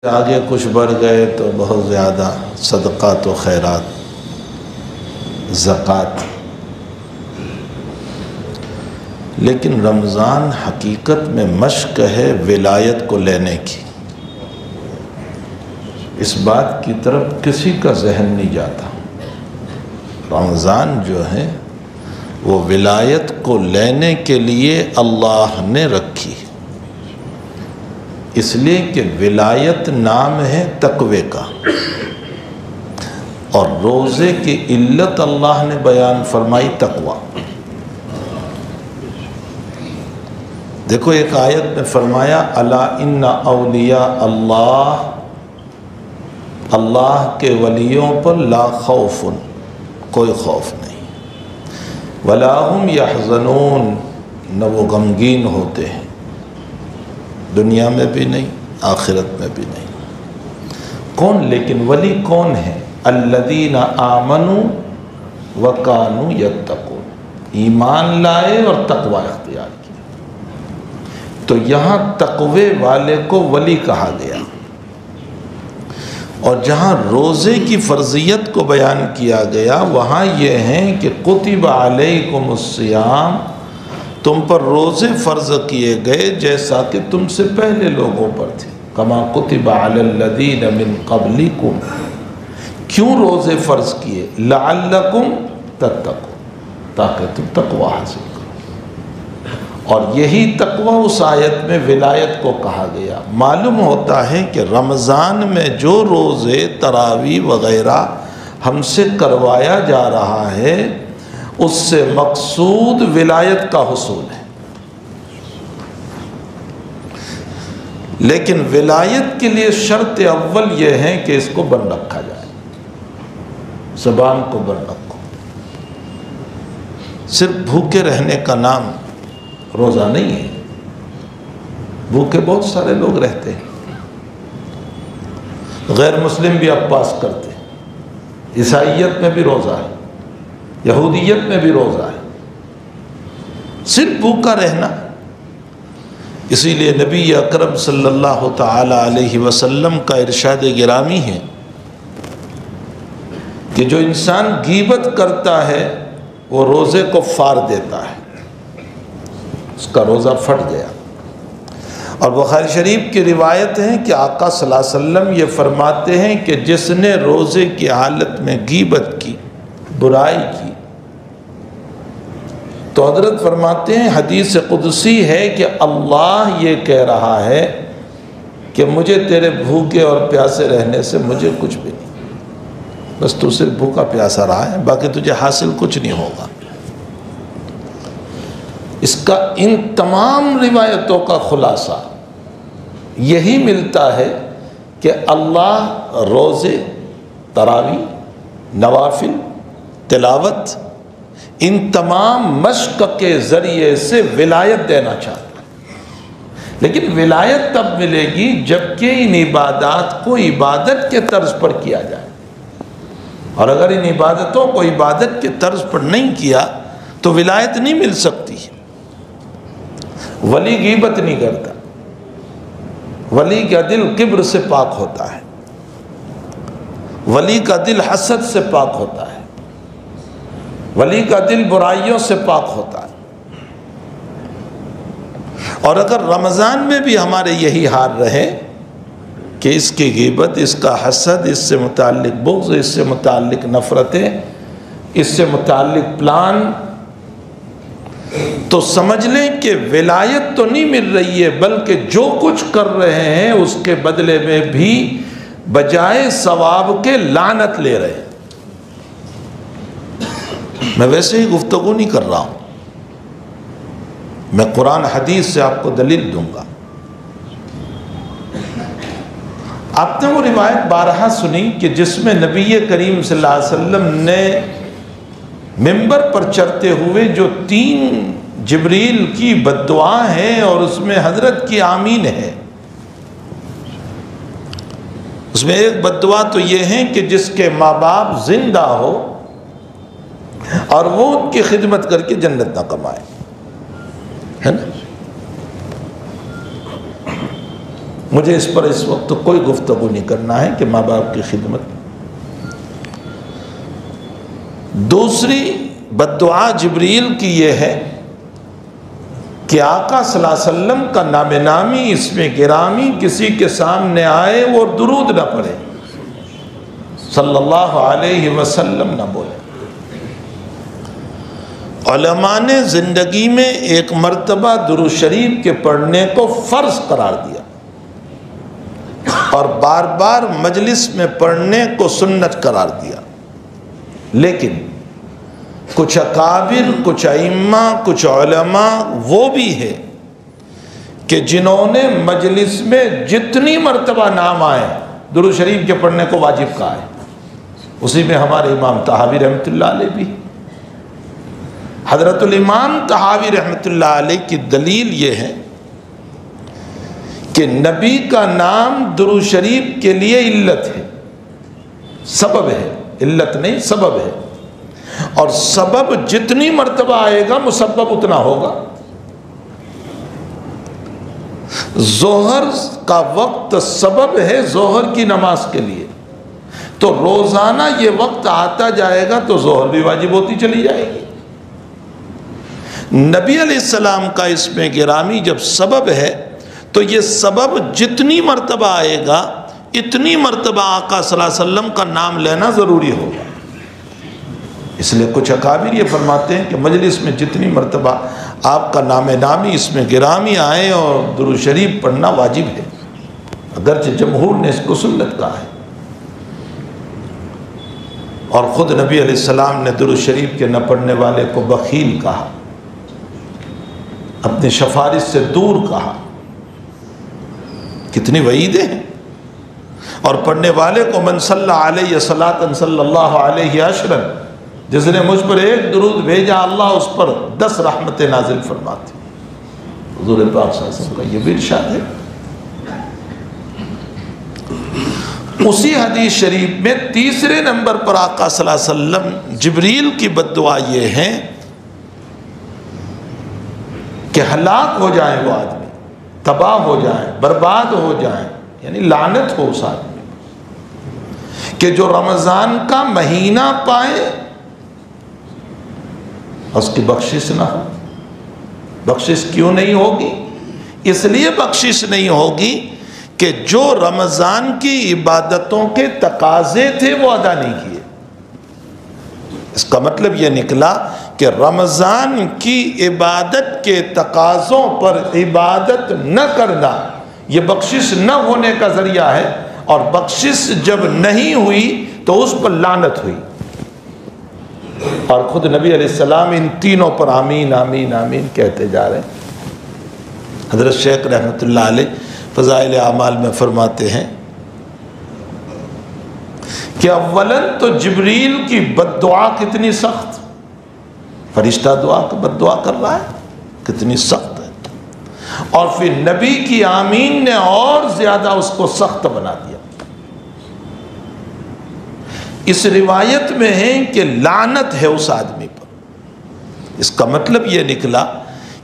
آگے کچھ بڑھ گئے تو بہت زیادہ صدقات و خیرات، زکوٰۃ۔ لیکن رمضان حقیقت میں مشق ہے ولایت کو لینے کی۔ اس بات کی طرف کسی کا ذہن نہیں جاتا۔ رمضان جو ہے وہ ولایت کو لینے کے لیے اللہ نے رکھی، اس لیے کہ ولایت نام ہے تقوی کا، اور روزے کی علت اللہ نے بیان فرمائی تقوی۔ دیکھو ایک آیت میں فرمایا الا ان اولیاء اللہ، اللہ کے ولیوں پر لا خوف، کوئی خوف نہیں، ولا هم يحزنون، نہ وہ غمگین ہوتے ہیں، دنیا میں بھی نہیں آخرت میں بھی نہیں۔ کون؟ لیکن ولی کون ہے؟ الذین آمنوا وکانوا یتقون، ایمان لائے اور تقوی اختیار کیا۔ تو یہاں تقوی والے کو ولی کہا گیا، اور جہاں روزے کی فرضیت کو بیان کیا گیا وہاں یہ ہے کہ کتب علیکم الصیام، تم پر روزے فرض کیے گئے جیسا کہ تم سے پہلے لوگوں پر تھے، کما کتب علی الذین من قبلکم۔ کیوں روزے فرض کیے؟ لعلکم تتقون، تاکہ تم تقوی حاصل کرو۔ اور یہی تقوی اس آیت میں ولایت کو کہا گیا۔ معلوم ہوتا ہے کہ رمضان میں جو روزے تراویح وغیرہ ہم سے کروایا جا رہا ہے اس سے مقصود ولایت کا حصول ہے، لیکن ولایت کے لیے شرط اول یہ ہے کہ اس کو بند رکھا جائے، زبان کو بند رکھو۔ صرف بھوکے رہنے کا نام روزہ نہیں ہے، بھوکے بہت سارے لوگ رہتے ہیں، غیر مسلم بھی اپواس کرتے ہیں، عیسائیت میں بھی روزہ ہے، یہودیت میں بھی روزہ ہے، صرف بھوکا رہنا۔ اسی لیے نبی اکرم صلی اللہ تعالی علیہ وسلم کا ارشاد گرامی ہے کہ جو انسان غیبت کرتا ہے وہ روزے کو فار دیتا ہے، اس کا روزہ پھٹ گیا۔ اور بخاری شریف کی روایت ہے کہ آقا صلی اللہ علیہ وسلم یہ فرماتے ہیں کہ جس نے روزے کی حالت میں غیبت کی، برائی کی، تو حضرت فرماتے ہیں حدیث قدسی ہے کہ اللہ یہ کہہ رہا ہے کہ مجھے تیرے بھوکے اور پیاسے رہنے سے مجھے کچھ بھی نہیں، بس تو صرف بھوکا پیاسا رہا ہے، باقی تجھے حاصل کچھ نہیں ہوگا۔ اس کا ان تمام روایتوں کا خلاصہ یہی ملتا ہے کہ اللہ روزے، تراویح، نوافل، تلاوت، ان تمام مشق کے ذریعے سے ولایت دینا چاہتا ہے۔ لیکن ولایت تب ملے گی جبکہ ان عبادات کو عبادت کے طرز پر کیا جائے، اور اگر ان عبادتوں کو عبادت کے طرز پر نہیں کیا تو ولایت نہیں مل سکتی۔ ولی غیبت نہیں کرتا، ولی کا دل کبر سے پاک ہوتا ہے، ولی کا دل حسد سے پاک ہوتا ہے، ولی کا دل برائیوں سے پاک ہوتا ہے۔ اور اگر رمضان میں بھی ہمارے یہی حال رہے کہ اس کی غیبت، اس کا حسد، اس سے متعلق بغض، اس سے متعلق نفرتیں، اس سے متعلق پلان، تو سمجھ لیں کہ ولایت تو نہیں مل رہی ہے، بلکہ جو کچھ کر رہے ہیں اس کے بدلے میں بھی بجائے ثواب کے لعنت لے رہے ہیں۔ میں ویسے ہی گفتگو نہیں کر رہا ہوں، میں قرآن حدیث سے آپ کو دلیل دوں گا۔ آپ نے وہ روایت بارہا سنی کہ جس میں نبی کریم صلی اللہ علیہ وسلم نے ممبر پر چڑھتے ہوئے جو 3 جبریل کی بد دعا ہے اور اس میں حضرت کی آمین ہے، اس میں ایک بد دعا تو یہ ہے کہ جس کے ماں باپ زندہ ہو اور وہ ان کی خدمت کر کے جنت نہ کمائے، ہے نا؟ مجھے اس پر اس وقت کوئی گفتگو نہیں کرنا ہے کہ ماں باپ کی خدمت۔ دوسری بددعا جبریل کی یہ ہے کہ آقا صلی اللہ علیہ وسلم کا نام نامی اسم گرامی کسی کے سامنے آئے وہ درود نہ پڑھے، صلی اللہ علیہ وسلم نہ بولے۔ علماء نے زندگی میں ایک مرتبہ درود شریف کے پڑھنے کو فرض قرار دیا اور بار بار مجلس میں پڑھنے کو سنت قرار دیا، لیکن کچھ اکابر، کچھ ائمہ، کچھ علماء وہ بھی ہے کہ جنہوں نے مجلس میں جتنی مرتبہ نام آئے درود شریف کے پڑھنے کو واجب کہا ہے۔ اسی میں ہمارے امام طحاوی رحمۃ اللہ علیہ بھی۔ حضرت الامام طحاوی رحمۃ اللہ علیہ کی دلیل یہ ہے کہ نبی کا نام درود شریف کے لیے علت ہے، سبب ہے، علت نہیں سبب ہے، اور سبب جتنی مرتبہ آئے گا مسبب اتنا ہوگا۔ ظہر کا وقت سبب ہے ظہر کی نماز کے لیے، تو روزانہ یہ وقت آتا جائے گا تو ظہر بھی واجب ہوتی چلی جائے گی۔ نبی علیہ السلام کا اسم گرامی جب سبب ہے تو یہ سبب جتنی مرتبہ آئے گا اتنی مرتبہ آقا صلی اللہ علیہ وسلم کا نام لینا ضروری ہوگا۔ اس لیے کچھ اکابر یہ فرماتے ہیں کہ مجلس میں جتنی مرتبہ آپ کا نام نامی اسم گرامی آئے اور درود شریف پڑھنا واجب ہے، اگرچہ جمہور نے اس کو سنت کہا ہے، اور خود نبی علیہ السلام نے درود شریف کے نہ پڑھنے والے کو بخیل کہا، اپنے سفارش سے دور کہا۔ کتنی وعیدیں ہیں۔ اور پڑھنے والے کو من صلی علیہ صلاۃ صلی اللہ علیہ عشرا، جس نے مجھ پر ایک درود بھیجا اللہ اس پر 10 رحمتیں نازل فرماتی۔ حضور پاک صلی اللہ علیہ وسلم کا یہ بھی ارشاد ہے۔ اسی حدیث شریف میں تیسرے نمبر پر آقا صلی اللہ علیہ وسلم جبریل کی بددعا یہ ہے کہ ہلاک ہو جائیں وہ آدمی، تباہ ہو جائیں، برباد ہو جائیں، یعنی لعنت ہو اس آدمی کہ جو رمضان کا مہینہ پائے اس کی بخشش نہ ہو۔ بخشش کیوں نہیں ہوگی؟ اس لیے بخشش نہیں ہوگی کہ جو رمضان کی عبادتوں کے تقاضے تھے وہ ادا نہیں کیے۔ اس کا مطلب یہ نکلا کہ رمضان کی عبادت کے تقاضوں پر عبادت نہ کرنا یہ بخشش نہ ہونے کا ذریعہ ہے، اور بخشش جب نہیں ہوئی تو اس پر لعنت ہوئی۔ اور خود نبی علیہ السلام ان تینوں پر آمین آمین آمین کہتے جا رہے ہیں۔ حضرت شیخ رحمۃ اللہ علیہ فضائل اعمال میں فرماتے ہیں کہ اولاً تو جبریل کی بددعا کتنی سخت، فرشتہ بد دعا کر رہا ہے، کتنی سخت ہے، اور پھر نبی کی آمین نے اور زیادہ اس کو سخت بنا دیا۔ اس روایت میں ہے کہ لعنت ہے اس آدمی پر۔ اس کا مطلب یہ نکلا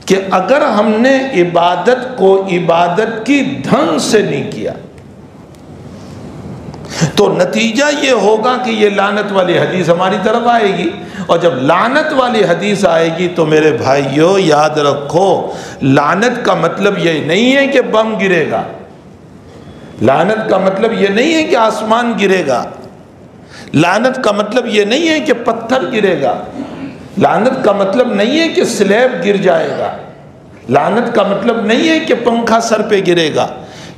کہ اگر ہم نے عبادت کو عبادت کی ڈھنگ سے نہیں کیا تو نتیجہ یہ ہوگا کہ یہ لعنت والی حدیث ہماری طرف آئے گی، اور جب لعنت والی حدیث آئے گی تو میرے بھائیو یاد رکھو، لعنت کا مطلب یہ نہیں ہے کہ بم گرے گا، لعنت کا مطلب یہ نہیں ہے کہ آسمان گرے گا، لعنت کا مطلب یہ نہیں ہے کہ پتھر گرے گا، لعنت کا مطلب نہیں ہے کہ سلیب گر جائے گا، لعنت کا مطلب نہیں ہے کہ پنکھا سر پہ گرے گا،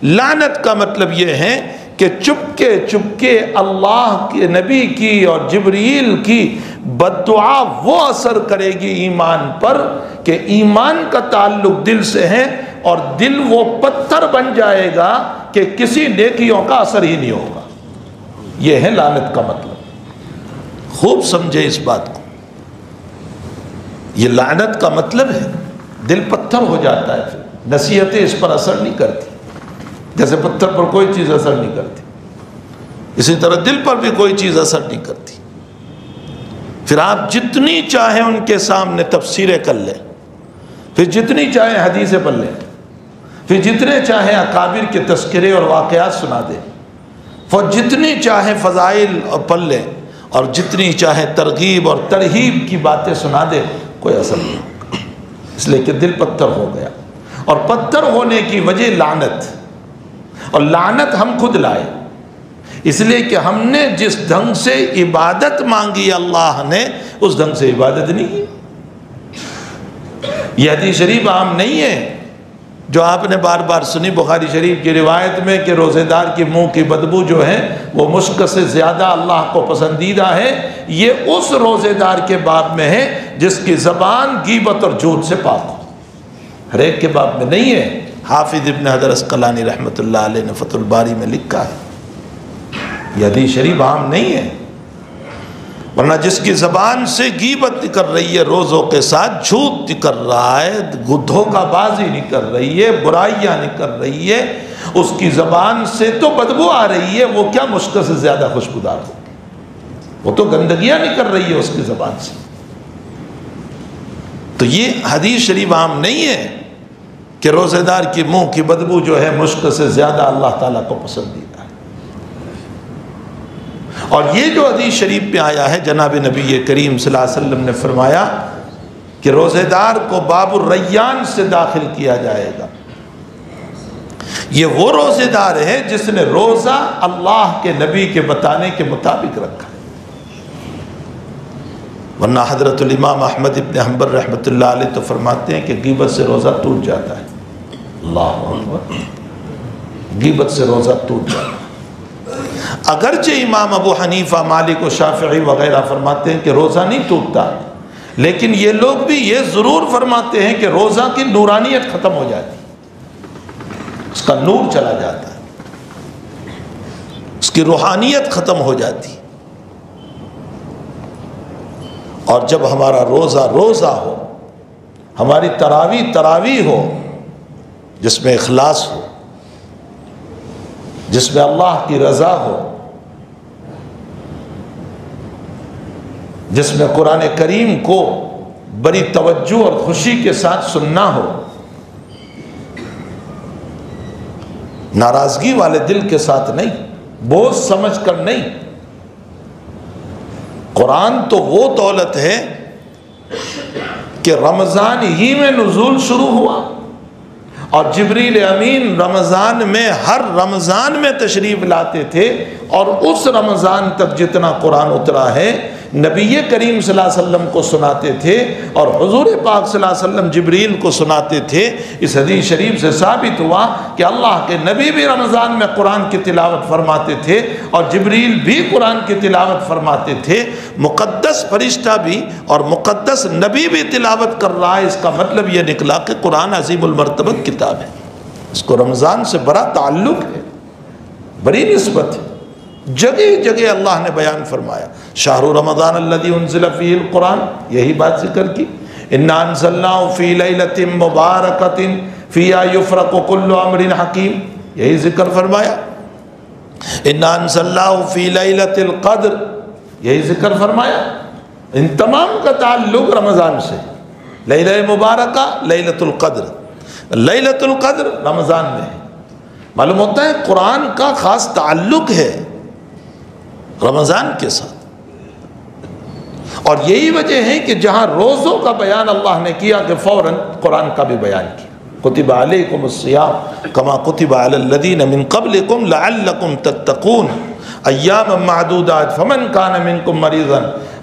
لعنت کا مطلب یہ ہے کہ چپکے اللہ کے نبی کی اور جبریل کی بددعا وہ اثر کرے گی ایمان پر کہ ایمان کا تعلق دل سے ہے، اور دل وہ پتھر بن جائے گا کہ کسی نیکیوں کا اثر ہی نہیں ہوگا۔ یہ ہے لعنت کا مطلب، خوب سمجھے اس بات کو۔ یہ لعنت کا مطلب ہے دل پتھر ہو جاتا ہے، پھر نصیحتیں اس پر اثر نہیں کرتی، جیسے پتھر پر کوئی چیز اثر نہیں کرتی، اسی طرح دل پر بھی کوئی چیز اثر نہیں کرتی۔ پھر آپ جتنی چاہیں ان کے سامنے تفسیریں کر لیں، پھر جتنی چاہیں حدیثیں پڑھ لیں، پھر جتنے چاہیں اکابر کے تذکرے اور واقعات سنا دے، پھر جتنی چاہیں فضائل اور پڑھ لیں، اور جتنی چاہیں ترغیب اور ترہیب کی باتیں سنا دے، کوئی اثر نہیں ہوگا، اس لیے کہ دل پتھر ہو گیا۔ اور پتھر ہونے کی وجہ لعنت، اور لعنت ہم خود لائے، اس لیے کہ ہم نے جس ڈھنگ سے عبادت مانگی اللہ نے اس ڈھنگ سے عبادت نہیں کی۔ یہ حدیث شریف عام نہیں ہے جو آپ نے بار بار سنی بخاری شریف کی روایت میں کہ روزے دار کی منہ کی بدبو جو ہے وہ مشک سے زیادہ اللہ کو پسندیدہ ہے۔ یہ اس روزے دار کے باب میں ہے جس کی زبان غیبت اور جھوٹ سے پاک ہو، ہر ایک کے باب میں نہیں ہے۔ حافظ ابن حجر عسقلانی رحمۃ اللہ علیہ نے فتح الباری میں لکھا ہے، یہ حدیث شریف عام نہیں ہے، ورنہ جس کی زبان سے غیبت نکل رہی ہے، روزوں کے ساتھ جھوٹ نکل رہا ہے، دھوکہ بازی نکل رہی ہے، برائیاں نکل رہی ہے، اس کی زبان سے تو بدبو آ رہی ہے، وہ کیا مشک سے زیادہ خوشبودار ہو، وہ تو گندگیاں نکل رہی ہے اس کی زبان سے۔ تو یہ حدیث شریف عام نہیں ہے کہ روزے دار کی منہ کی بدبو جو ہے مشک سے زیادہ اللہ تعالیٰ کو پسندیدہ ہے۔ اور یہ جو حدیث شریف میں آیا ہے، جناب نبی کریم صلی اللہ علیہ وسلم نے فرمایا کہ روزے دار کو باب الریان سے داخل کیا جائے گا، یہ وہ روزے دار ہے جس نے روزہ اللہ کے نبی کے بتانے کے مطابق رکھا ہے، ورنہ حضرت الامام احمد ابن حنبل رحمۃ اللہ علیہ تو فرماتے ہیں کہ غیبت سے روزہ ٹوٹ جاتا ہے۔ اللہ اکبر، غیبت سے روزہ ٹوٹ جاتا ہے۔ اگرچہ امام ابو حنیفہ، مالک و شافعی وغیرہ فرماتے ہیں کہ روزہ نہیں ٹوٹتا، لیکن یہ لوگ بھی یہ ضرور فرماتے ہیں کہ روزہ کی نورانیت ختم ہو جاتی، اس کا نور چلا جاتا ہے، اس کی روحانیت ختم ہو جاتی۔ اور جب ہمارا روزہ روزہ ہو، ہماری تراویح ہو جس میں اخلاص ہو، جس میں اللہ کی رضا ہو، جس میں قرآن کریم کو بڑی توجہ اور خوشی کے ساتھ سننا ہو، ناراضگی والے دل کے ساتھ نہیں، بوجھ سمجھ کر نہیں۔ قرآن تو وہ دولت ہے کہ رمضان ہی میں نزول شروع ہوا، اور جبریل امین رمضان میں ہر رمضان میں تشریف لاتے تھے، اور اس رمضان تک جتنا قرآن اترا ہے نبی کریم صلی اللہ علیہ وسلم کو سناتے تھے، اور حضور پاک صلی اللہ علیہ وسلم جبریل کو سناتے تھے۔ اس حدیث شریف سے ثابت ہوا کہ اللہ کے نبی بھی رمضان میں قرآن کی تلاوت فرماتے تھے، اور جبریل بھی قرآن کی تلاوت فرماتے تھے۔ مقدس فرشتہ بھی اور مقدس نبی بھی تلاوت کر رہا ہے، اس کا مطلب یہ نکلا کہ قرآن عظیم المرتبت کتاب ہے، اس کو رمضان سے بڑا تعلق ہے، بڑی نسبت ہے۔ جگہ جگہ اللہ نے بیان فرمایا، شہر رمضان الذی انزل فیہ القرآن، یہی بات ذکر کی، انا انزلناہ فی لیلۃ مبارکۃ فیہا یفرق کل امر حکیم، یہی ذکر فرمایا، انا انزلناہ فی لیلۃ القدر، یہی ذکر فرمایا۔ ان تمام کا تعلق رمضان سے، لیلہ مبارکہ لیلۃ القدر، لیلۃ القدر رمضان میں ہے۔ معلوم ہوتا ہے قرآن کا خاص تعلق ہے رمضان کے ساتھ، اور یہی وجہ ہے کہ جہاں روزوں کا بیان اللہ نے کیا کہ فوراً قرآن کا بھی بیان کیا، کتب علیکم الصیام کما کتب علی الذین من قبلکم لعلکم تتقون ایاما معدودات فمن کان منکم مریضا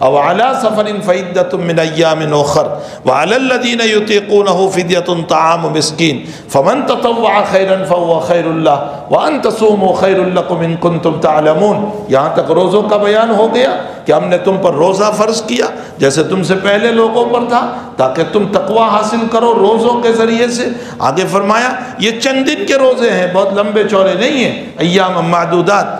او علی سفر فعدۃ من ایام اخر وعلی الذین یطیقونہ فدیۃ طعام مسکین فمن تطوع خیرا فهو خیر لہ وان تصوموا خیر لکم ان کنتم تعلمون۔ یہاں تک روزوں کا بیان ہو گیا کہ ہم نے تم پر روزہ فرض کیا جیسے تم سے پہلے لوگوں پر تھا، تاکہ تم تقوی حاصل کرو روزوں کے ذریعے سے۔ آگے فرمایا یہ چند دن کے روزے ہیں، بہت لمبے چوڑے نہیں ہیں، ایام معدودات۔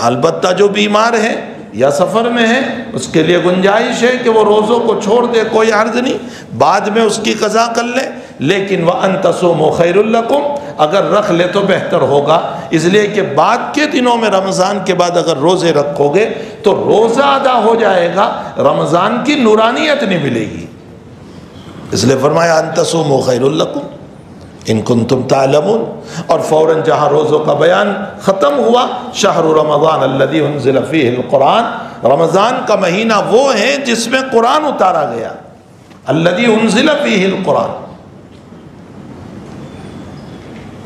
البتہ جو بیمار ہے یا سفر میں ہے اس کے لیے گنجائش ہے کہ وہ روزوں کو چھوڑ دے، کوئی عرض نہیں، بعد میں اس کی قضا کر لے، لیکن وَأَن تَصُومُوا خَيْرٌ لَكُمْ، اگر رکھ لے تو بہتر ہوگا، اس لیے کہ بعد کے دنوں میں رمضان کے بعد اگر روزے رکھو گے تو روزہ ادا ہو جائے گا، رمضان کی نورانیت نہیں ملے گی، اس لیے فرمایا أَن تَصُومُوا خَيْرٌ لَكُمْ۔ ان کنتم تعلمون. اور فوراً جہاں روزوں کا بیان ختم ہوا، شہر رمضان الذی انزل فیہ القرآن، رمضان کا مہینہ وہ ہے جس میں قرآن اتارا گیا، الذی انزل فیہ القرآن.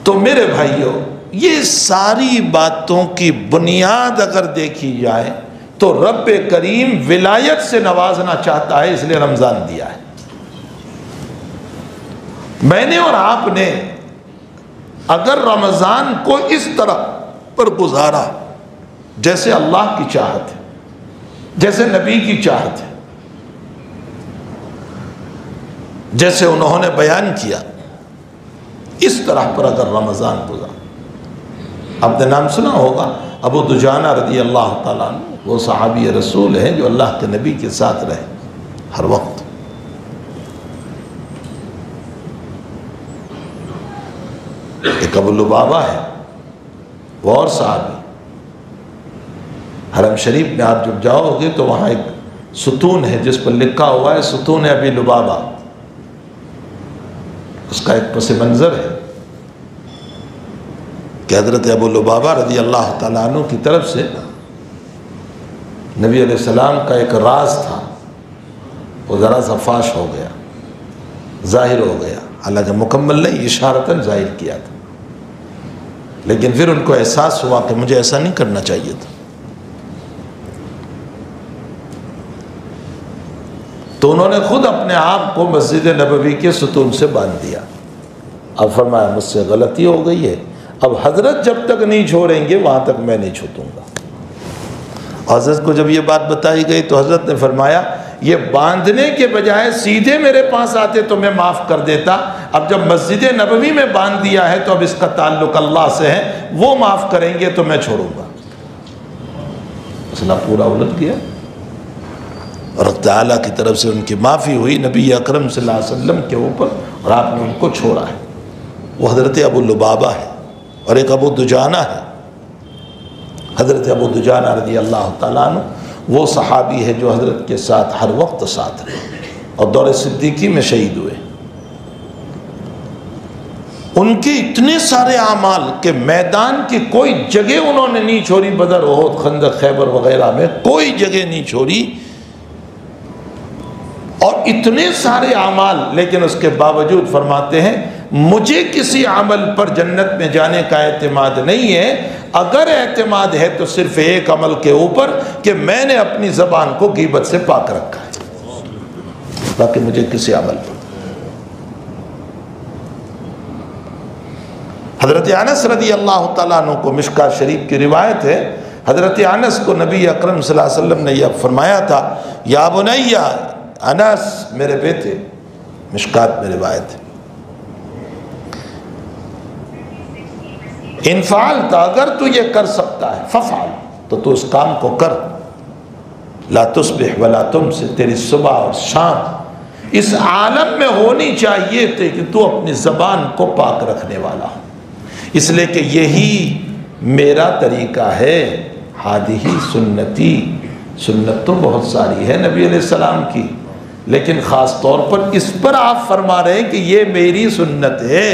تو میرے بھائیوں، یہ ساری باتوں کی بنیاد اگر دیکھی جائے تو رب کریم ولایت سے نوازنا چاہتا ہے، اس لیے رمضان دیا ہے. میں نے اور آپ نے اگر رمضان کو اس طرح پر گزارا جیسے اللہ کی چاہت ہے، جیسے نبی کی چاہت ہے، جیسے انہوں نے بیان کیا، اس طرح پر اگر رمضان گزارا. آپ نے نام سنا ہوگا ابو دجانہ رضی اللہ تعالیٰ عنہ، وہ صحابی رسول ہیں جو اللہ کے نبی کے ساتھ رہے ہر وقت. ایک ابو لبابہ ہے، وہ اور صحابی. حرم شریف میں آپ جب جاؤ گے تو وہاں ایک ستون ہے جس پر لکھا ہوا ہے ستون ابی لبابہ. اس کا ایک پس منظر ہے کہ حضرت ابو لبابہ رضی اللہ تعالیٰ عنہ کی طرف سے نبی علیہ السلام کا ایک راز تھا، وہ ذرا سا فاش ہو گیا، ظاہر ہو گیا. حالانکہ مکمل نہیں، اشارتاً ظاہر کیا تھا، لیکن پھر ان کو احساس ہوا کہ مجھے ایسا نہیں کرنا چاہیے تھا. تو انہوں نے خود اپنے آپ کو مسجد نبوی کے ستون سے باندھ دیا. اب فرمایا مجھ سے غلطی ہو گئی ہے، اب حضرت جب تک نہیں چھوڑیں گے وہاں تک میں نہیں چھوٹوں گا. حضرت کو جب یہ بات بتائی گئی تو حضرت نے فرمایا یہ باندھنے کے بجائے سیدھے میرے پاس آتے تو میں معاف کر دیتا، اب جب مسجد نبوی میں باندھ دیا ہے تو اب اس کا تعلق اللہ سے ہے، وہ معاف کریں گے تو میں چھوڑوں گا. مسئلہ پورا الٹ گیا اور اللہ تعالیٰ کی طرف سے ان کی معافی ہوئی نبی اکرم صلی اللہ علیہ وسلم کے اوپر، اور آپ نے ان کو چھوڑا ہے. وہ حضرت ابو لبابہ ہے اور ایک ابو دجانہ ہے. حضرت ابو دجانہ رضی اللہ تعالیٰ عنہ وہ صحابی ہے جو حضرت کے ساتھ ہر وقت ساتھ رہے اور دور صدیقی میں شہید ہوئے. ان کے اتنے سارے اعمال کہ میدان کی کوئی جگہ انہوں نے نہیں چھوڑی، بدر، احد، خندق، خیبر وغیرہ میں کوئی جگہ نہیں چھوڑی، اور اتنے سارے اعمال، لیکن اس کے باوجود فرماتے ہیں مجھے کسی عمل پر جنت میں جانے کا اعتماد نہیں ہے، اگر اعتماد ہے تو صرف ایک عمل کے اوپر کہ میں نے اپنی زبان کو غیبت سے پاک رکھا ہے، باقی مجھے کسی عمل پر. حضرت انس رضی اللہ تعالیٰ عنہ کو مشکات شریف کی روایت ہے، حضرت انس کو نبی اکرم صلی اللہ علیہ وسلم نے یہ فرمایا تھا، یا بنیا، انس میرے بیٹے، مشکات میں روایت ہے، ان فعلت، اگر تو یہ کر سکتا ہے، ففعل، تو اس کام کو کر. لا تصبح ولا تمسي، تیری صبح اور شام اس عالم میں ہونی چاہیے تھے کہ تو اپنی زبان کو پاک رکھنے والا ہو، اس لیے کہ یہی میرا طریقہ ہے. ہادی سنتی، سنت تو بہت ساری ہے نبی علیہ السلام کی، لیکن خاص طور پر اس پر آپ فرما رہے ہیں کہ یہ میری سنت ہے.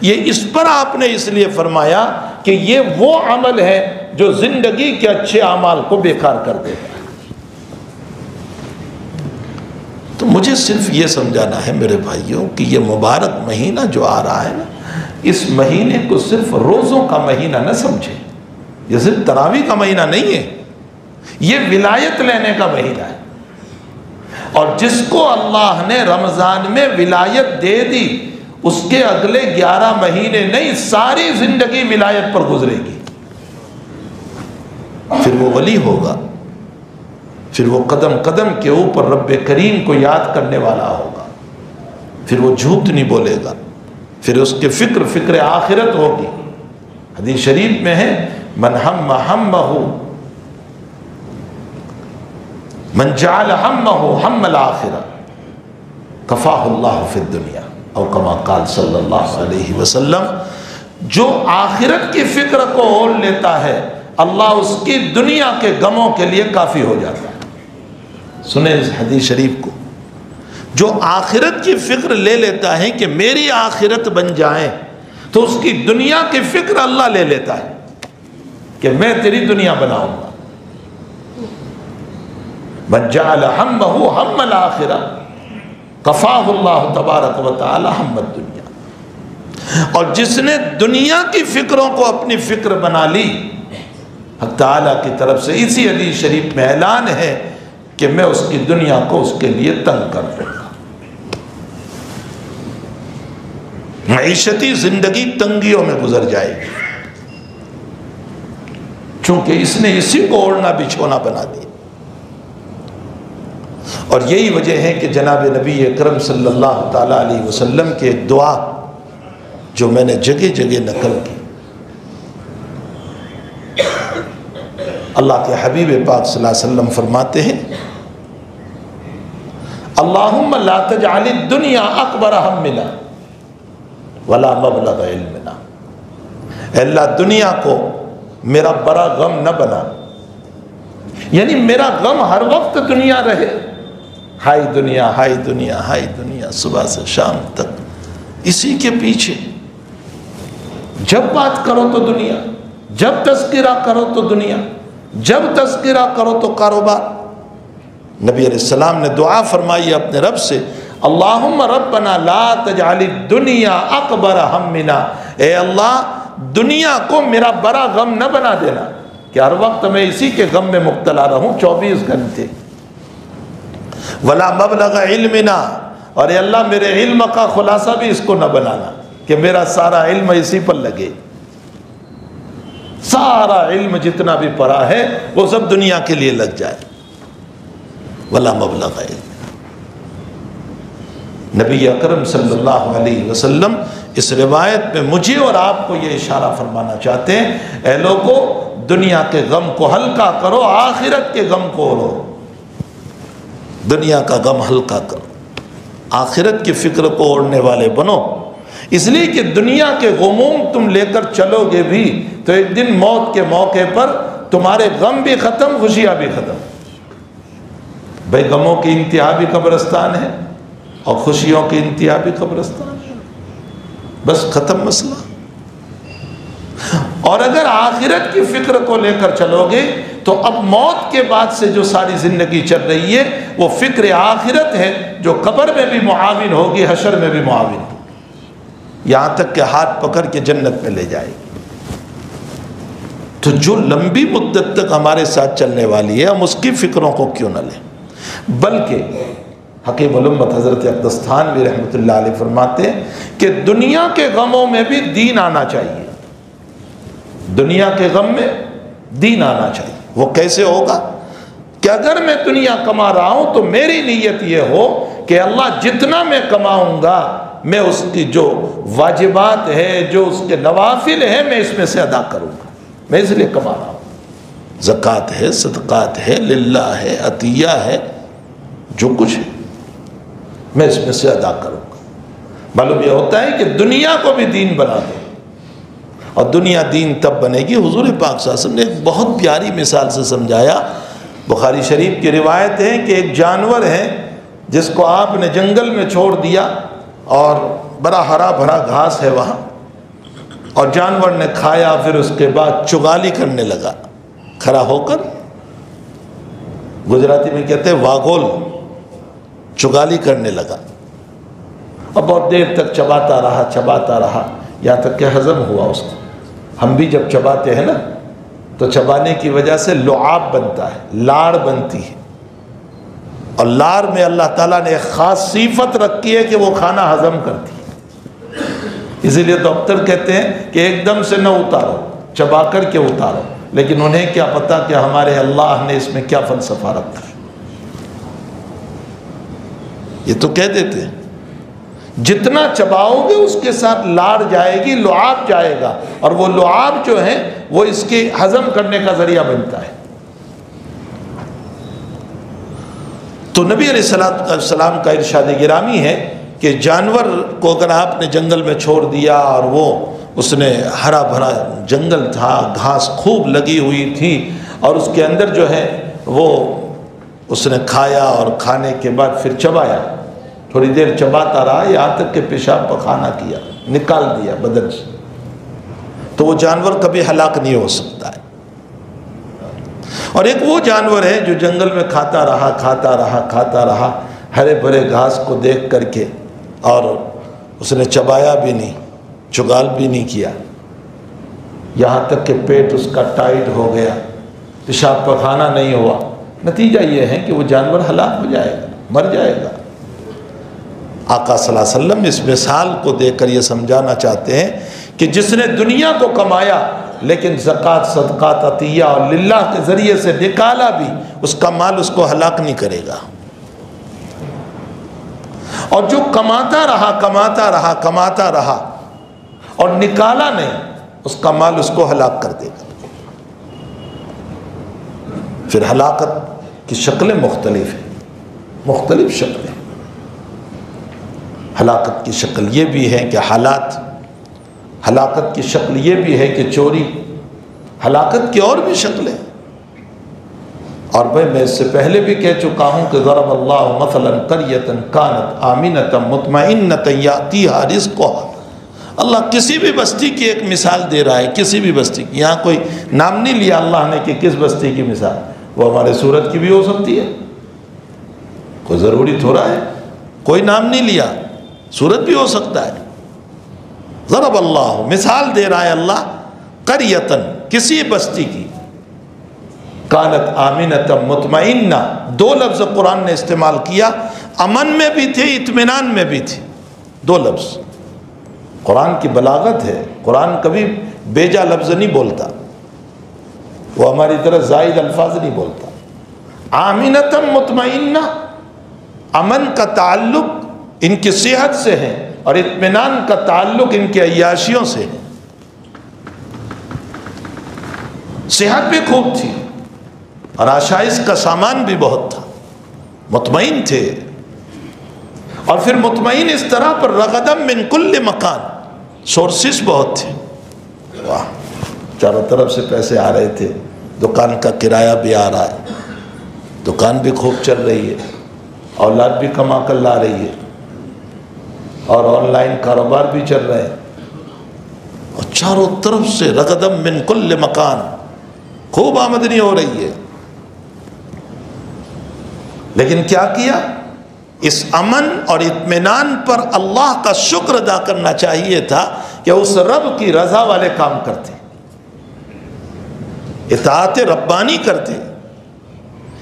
یہ اس پر آپ نے اس لیے فرمایا کہ یہ وہ عمل ہے جو زندگی کے اچھے اعمال کو بیکار کر دیتا ہے. تو مجھے صرف یہ سمجھانا ہے میرے بھائیوں کہ یہ مبارک مہینہ جو آ رہا ہے نا، اس مہینے کو صرف روزوں کا مہینہ نہ سمجھے، یہ صرف تراویح کا مہینہ نہیں ہے، یہ ولایت لینے کا مہینہ ہے. اور جس کو اللہ نے رمضان میں ولایت دے دی، اس کے اگلے 11 مہینے نہیں، ساری زندگی ولایت پر گزرے گی. پھر وہ ولی ہوگا، پھر وہ قدم قدم کے اوپر رب کریم کو یاد کرنے والا ہوگا، پھر وہ جھوٹ نہیں بولے گا، پھر اس کے فکر آخرت ہوگی. حدیث شریف میں ہے من ہم ہمہ من جعل ہمہ ہم الآخرہ کفاہ اللہ فی الدنیا، او کما قال صلی اللہ علیہ وسلم. جو آخرت کی فکر کو اول لیتا ہے اللہ اس کی دنیا کے غموں کے لیے کافی ہو جاتا ہے. سنیں اس حدیث شریف کو، جو آخرت کی فکر لے لیتا ہے کہ میری آخرت بن جائے تو اس کی دنیا کی فکر اللہ لے لیتا ہے کہ میں تیری دنیا بناؤں گا. من جعل ہمہ ہم الآخرہ کفاہ اللہ تبارک و تعالی ہم الدنیا. اور جس نے دنیا کی فکروں کو اپنی فکر بنا لی، حق تعالیٰ کی طرف سے اسی حدیث شریف میں اعلان ہے کہ میں اس کی دنیا کو اس کے لیے تنگ کر دوں گا. معیشتی زندگی تنگیوں میں گزر جائے گی، چونکہ اس نے اسی کو اوڑھنا بچھونا بنا دیا. اور یہی وجہ ہے کہ جناب نبی اکرم صلی اللہ تعالیٰ علیہ وسلم کی ایک دعا جو میں نے جگہ جگہ نقل کی، اللہ کے حبیب پاک صلی اللہ علیہ وسلم فرماتے ہیں اللہم لا تجعل الدنیا اکبر ہمنا ولا مبلغ علمنا. اے اللہ دنیا کو میرا بڑا غم نہ بنا، یعنی میرا غم ہر وقت دنیا رہے. ہائی دنیا ہائی دنیا ہائی دنیا، صبح سے شام تک اسی کے پیچھے. جب بات کرو تو دنیا، جب تذکرہ کرو تو دنیا، جب تذکرہ کرو تو کاروبار. نبی علیہ السلام نے دعا فرمائی اپنے رب سے اللہم ربنا لا تجعل الدنیا اکبر ہمنا. اے اللہ دنیا کو میرا بڑا غم نہ بنا دینا کہ ہر وقت میں اسی کے غم میں مبتلا رہوں 24 گھنٹے. ولا مبلغ علمنا، اور اے اللہ میرے علم کا خلاصہ بھی اس کو نہ بنانا کہ میرا سارا علم اسی پر لگے. سارا علم جتنا بھی پڑھا ہے وہ سب دنیا کے لیے لگ جائے. ولا مبلغ علم. نبی اکرم صلی اللہ علیہ وسلم اس روایت میں مجھے اور آپ کو یہ اشارہ فرمانا چاہتے ہیں اے لوگو دنیا کے غم کو ہلکا کرو، آخرت کے غم کو لو. دنیا کا غم ہلکا کرو، آخرت کی فکر کو اوڑھنے والے بنو. اس لیے کہ دنیا کے غموم تم لے کر چلو گے بھی تو ایک دن موت کے موقع پر تمہارے غم بھی ختم، خوشیاں بھی ختم. بھائی غموں کی انتہا بھی قبرستان ہے اور خوشیوں کی انتہا بھی قبرستان ہے، بس ختم مسئلہ. اور اگر آخرت کی فکر کو لے کر چلو گے تو اب موت کے بعد سے جو ساری زندگی چل رہی ہے وہ فکر آخرت ہے جو قبر میں بھی معاون ہوگی، حشر میں بھی معاون ہوگی، یہاں تک کہ ہاتھ پکڑ کے جنت میں لے جائے گی. تو جو لمبی مدت تک ہمارے ساتھ چلنے والی ہے ہم اس کی فکروں کو کیوں نہ لیں. بلکہ حکیم الامت حضرت اقدس تھانوی رحمۃ اللہ علیہ فرماتے ہیں کہ دنیا کے غموں میں بھی دین آنا چاہیے. دنیا کے غم میں دین آنا چاہیے. وہ کیسے ہوگا کہ اگر میں دنیا کما رہا ہوں تو میری نیت یہ ہو کہ اللہ جتنا میں کماؤں گا میں اس کی جو واجبات ہے، جو اس کے نوافل ہیں، میں اس میں سے ادا کروں گا. میں اس لیے کما رہا ہوں. زکوٰۃ ہے، صدقات ہے، للہ ہے، عطیہ ہے، جو کچھ ہے میں اس میں سے ادا کروں گا. معلوم یہ ہوتا ہے کہ دنیا کو بھی دین بنا دو. اور دنیا دین تب بنے گی. حضور پاک صلی اللہ علیہ وسلم نے ایک بہت پیاری مثال سے سمجھایا. بخاری شریف کی روایت ہے کہ ایک جانور ہے جس کو آپ نے جنگل میں چھوڑ دیا اور بڑا ہرا بھرا گھاس ہے وہاں، اور جانور نے کھایا، پھر اس کے بعد چغالی کرنے لگا. کھڑا ہو کر، گجراتی میں کہتے ہیں واگول، چغالی کرنے لگا اور بہت دیر تک چباتا رہا یہاں تک کہ ہضم ہوا اس کو. ہم بھی جب چباتے ہیں نا تو چبانے کی وجہ سے لعاب بنتا ہے، لاڑ بنتی ہے، اور لاڑ میں اللہ تعالیٰ نے ایک خاص صفت رکھی ہے کہ وہ کھانا ہضم کرتی ہے. اسی لیے ڈاکٹر کہتے ہیں کہ ایک دم سے نہ اتارو، چبا کر کے اتارو. لیکن انہیں کیا پتا کہ ہمارے اللہ نے اس میں کیا فلسفہ رکھا ہے. یہ تو کہہ دیتے ہیں جتنا چباؤ گے اس کے ساتھ لاڑ جائے گی، لعاب جائے گا، اور وہ لعاب جو ہے وہ اس کے ہضم کرنے کا ذریعہ بنتا ہے. تو نبی علیہ السلام کا ارشاد گرامی ہے کہ جانور کو اگر آپ نے جنگل میں چھوڑ دیا اور وہ اس نے ہرا بھرا جنگل تھا، گھاس خوب لگی ہوئی تھی، اور اس کے اندر جو ہے وہ اس نے کھایا اور کھانے کے بعد پھر چبایا، تھوڑی دیر چباتا رہا یہاں تک کہ پیشاب پخانہ کیا، نکال دیا بدن سے، تو وہ جانور کبھی ہلاک نہیں ہو سکتا ہے۔ اور ایک وہ جانور ہے جو جنگل میں کھاتا رہا ہرے بھرے گھاس کو دیکھ کر کے، اور اس نے چبایا بھی نہیں، چگال بھی نہیں کیا، یہاں تک کہ پیٹ اس کا ٹائٹ ہو گیا، پیشاب پخانہ نہیں ہوا، نتیجہ یہ ہے کہ وہ جانور ہلاک ہو جائے گا، مر جائے گا۔ آقا صلی اللہ علیہ وسلم اس مثال کو دے کر یہ سمجھانا چاہتے ہیں کہ جس نے دنیا کو کمایا لیکن زکوٰۃ، صدقات، عطیہ اور للہ کے ذریعے سے نکالا بھی، اس کا مال اس کو ہلاک نہیں کرے گا، اور جو کماتا رہا اور نکالا نہیں، اس کا مال اس کو ہلاک کر دے گا۔ پھر ہلاکت کی شکلیں مختلف ہیں، مختلف شکلیں۔ ہلاکت کی شکل یہ بھی ہے کہ ہلاکت کی شکل یہ بھی ہے کہ چوری، ہلاکت کی اور بھی شکلیں۔ اور میں اس سے پہلے بھی کہہ چکا ہوں کہ ضرب اللہ مثلا قریۃ کانت آمنۃ مطمئنۃ یأتیہا رزقہا، اللہ کسی بھی بستی کی ایک مثال دے رہا ہے، کسی بھی بستی کی، یہاں کوئی نام نہیں لیا اللہ نے کہ کس بستی کی مثال، وہ ہمارے سورت کی بھی ہو سکتی ہے، کوئی ضروری تھوڑا ہے، کوئی نام نہیں لیا، سورت بھی ہو سکتا ہے۔ ضرب اللہ، مثال دے رہا ہے اللہ، قریۃً، کسی بستی کی، کانت آمنۃ مطمئنہ، دو لفظ قرآن نے استعمال کیا، امن میں بھی تھے، اطمینان میں بھی تھے، دو لفظ۔ قرآن کی بلاغت ہے، قرآن کبھی بیجا لفظ نہیں بولتا، وہ ہماری طرح زائد الفاظ نہیں بولتا۔ آمنۃ مطمئنہ، امن کا تعلق ان کی صحت سے ہے اور اطمینان کا تعلق ان کی عیاشیوں سے ہے۔ صحت بھی خوب تھی اور آشائش کا سامان بھی بہت تھا، مطمئن تھے، اور پھر مطمئن اس طرح پر رغدم من کل مکان، سورسز بہت تھے، واہ، چاروں طرف سے پیسے آ رہے تھے، دکان کا کرایہ بھی آ رہا ہے، دکان بھی خوب چل رہی ہے، اولاد بھی کما کر لا رہی ہے، اور آن لائن کاروبار بھی چل رہے ہیں، اور چاروں طرف سے رغدم من کل مکان، خوب آمدنی ہو رہی ہے۔ لیکن کیا کیا؟ اس امن اور اطمینان پر اللہ کا شکر ادا کرنا چاہیے تھا کہ اس رب کی رضا والے کام کرتے، اطاعت ربانی کرتے،